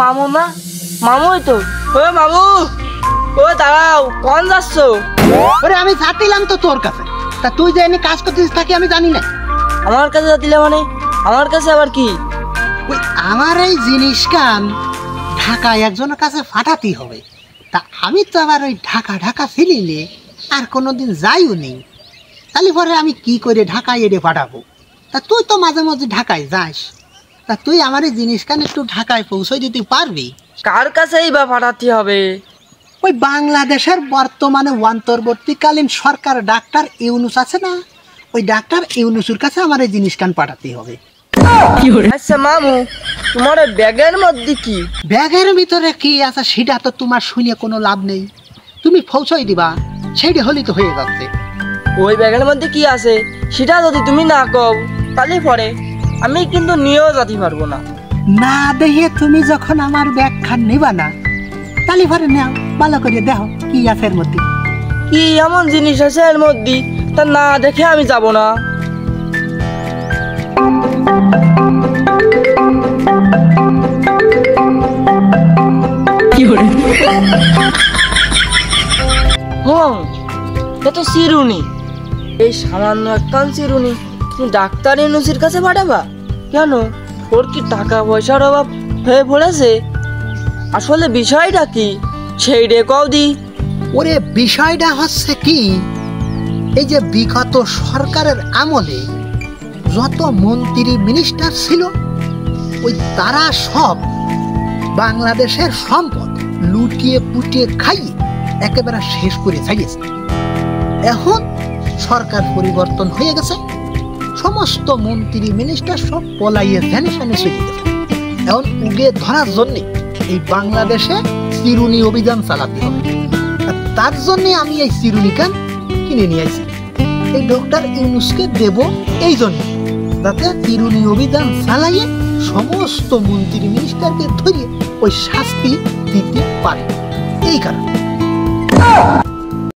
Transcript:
মামু না মামুই তো। ও মামু, ও দাঁড়াও, কোন যাচ্ছ? ওরে আমি যাচ্ছিলাম তো তোর কাছে, তা তুই যে এনে কাজ করতেছিস থাকি আমি জানি না। আমার কাছে যাচ্ছিলে মানে? আমার কাছে আবার কি? ওই আমার এই জিনিস কান ঢাকায় একজনের কাছে ফাটাতেই হবে, তা আমি তো আবার ওই ঢাকা ঢাকা ফিলিলে আর কোনোদিন যাইও নেই, তাহলে পরে আমি কি করে ঢাকায় এনে পাঠাবো? তা তুই তো মাঝে মাঝে ঢাকায় যাস, তা তুই আমার এই জিনিস কান একটু ঢাকায় পৌঁছে দিতে পারবি? কার কাছেই বা পাঠাতে হবে? ওই বাংলাদেশের বর্তমানে অন্তর্বর্তীকালীন সরকার ডাক্তার ইউনুস আছে না, ওই ডাক্তার ইউনুসের কাছে আমার এই জিনিস কান পাঠাতে হবে। আচ্ছা মামু, তোমার ব্যাগের মধ্যে কি? ব্যাগের ভিতরে কি আছে সেটা তো তোমার শুনে কোনো লাভ নেই, তুমি পৌঁছাই দিবা, সেইটা হলেই তো হয়ে যাচ্ছে। ওই ব্যাগের মধ্যে কি আছে সেটা যদি তুমি না কও তাহলে পরে আমি কিন্তু নিয়েও যেতে পারবো না। না দেখে তুমি যখন আমার ব্যাগ খান নিবা না, তাহলে পরে নাও, ভালো করে দেখো কি আছে এর মধ্যে। কি এমন জিনিস আছে এর মধ্যে তা না দেখে আমি যাব না। তো চিরুনি, এই সামান্য একটা চিরুনি তুমি ডাক্তার ইউনুসের কাছে পাঠাবা কেন? ওর কি টাকা পয়সার অভাব হয়ে পড়েছে? আসলে বিষয়টা কি সেই রে কও দি। ওরে বিষয়টা হচ্ছে কি, এই যে বিগত সরকারের আমলে যত মন্ত্রী মিনিস্টার ছিল ওই তারা সব বাংলাদেশের সম্পদ লুটিয়ে পুটিয়ে খাইয়ে একেবারে শেষ করে ছাড়িয়েছে। এখন সরকার পরিবর্তন হয়ে গেছে, সমস্ত মন্ত্রী মিনিস্টার সব পলাইয়ে ধ্যানে চলে গেছে। এখন উগে ধরার জন্যে এই বাংলাদেশে চিরুনি অভিযান চালাতে হবে। তার জন্য আমি এই চিরুনি কান কিনে নিয়ে আসি, এই ডক্টর ইউনুসকে দেব এই জন্য যাতে চিরুনি অভিযান চালাইয়ে সমস্ত মন্ত্রী মিনিস্টারকে ধরিয়ে ওই শাস্তি দিতে পারে, এই কারণে।